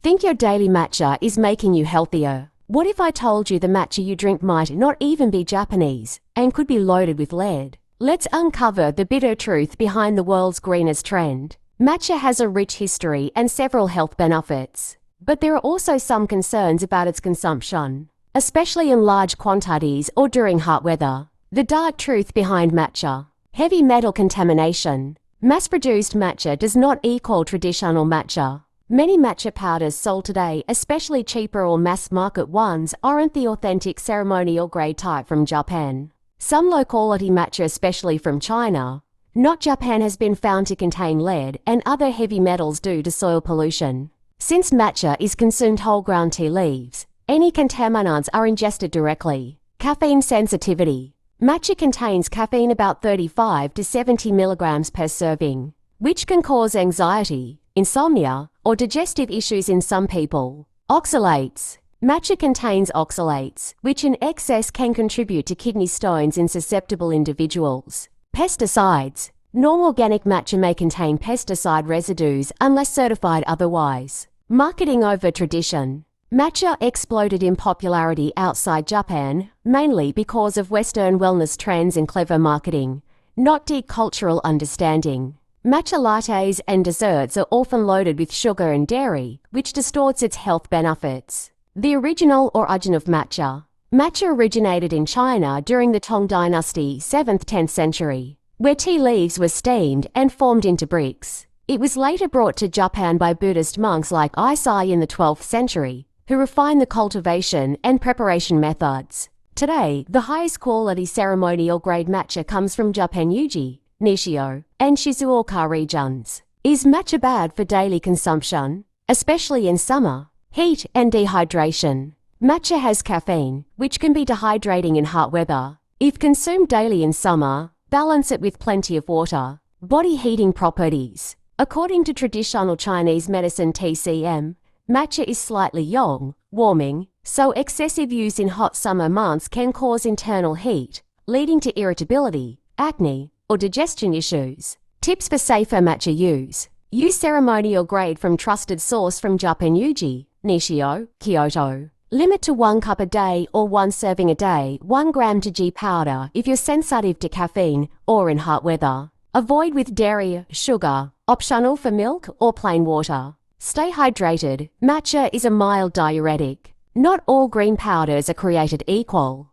Think your daily matcha is making you healthier? What if I told you the matcha you drink might not even be Japanese and could be loaded with lead? Let's uncover the bitter truth behind the world's greenest trend. Matcha has a rich history and several health benefits, but there are also some concerns about its consumption, especially in large quantities or during hot weather. The dark truth behind matcha. Heavy metal contamination. Mass-produced matcha does not equal traditional matcha. Many matcha powders sold today, especially cheaper or mass-market ones, aren't the authentic ceremonial-grade type from Japan. Some low-quality matcha, especially from China, not Japan, has been found to contain lead and other heavy metals due to soil pollution. Since matcha is consumed whole ground tea leaves, any contaminants are ingested directly. Caffeine sensitivity. Matcha contains caffeine about 35 to 70 milligrams per serving, which can cause anxiety, insomnia, or digestive issues in some people. Oxalates. Matcha contains oxalates, which in excess can contribute to kidney stones in susceptible individuals. Pesticides. Non-organic matcha may contain pesticide residues unless certified otherwise. Marketing over tradition. Matcha exploded in popularity outside Japan, mainly because of Western wellness trends and clever marketing, not deep cultural understanding. Matcha lattes and desserts are often loaded with sugar and dairy, which distorts its health benefits. The original origin of matcha. Matcha originated in China during the Tang Dynasty, 7th–10th century, where tea leaves were steamed and formed into bricks. It was later brought to Japan by Buddhist monks like Unsee in the 12th century, who refined the cultivation and preparation methods. Today, the highest quality ceremonial-grade matcha comes from Japan Uji, Nishio, and Shizuoka regions. Is matcha bad for daily consumption, especially in summer? Heat and dehydration. Matcha has caffeine, which can be dehydrating in hot weather. If consumed daily in summer, balance it with plenty of water. Body heating properties. According to traditional Chinese medicine TCM, matcha is slightly yang, warming, so excessive use in hot summer months can cause internal heat, leading to irritability, acne, or digestion issues. Tips for safer matcha use. Use ceremonial grade from trusted source from Japan Uji, Nishio, Kyoto. Limit to 1 cup a day or 1 serving a day, 1 gram to G powder if you're sensitive to caffeine or in hot weather. Avoid with dairy, sugar, optional for milk or plain water. Stay hydrated. Matcha is a mild diuretic. Not all green powders are created equal.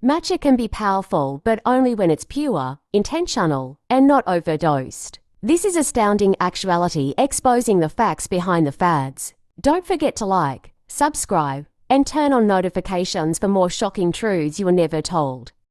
Matcha can be powerful, but only when it's pure, intentional, and not overdosed. This is Astounding Actuality, exposing the facts behind the fads. Don't forget to like, subscribe, and turn on notifications for more shocking truths you were never told.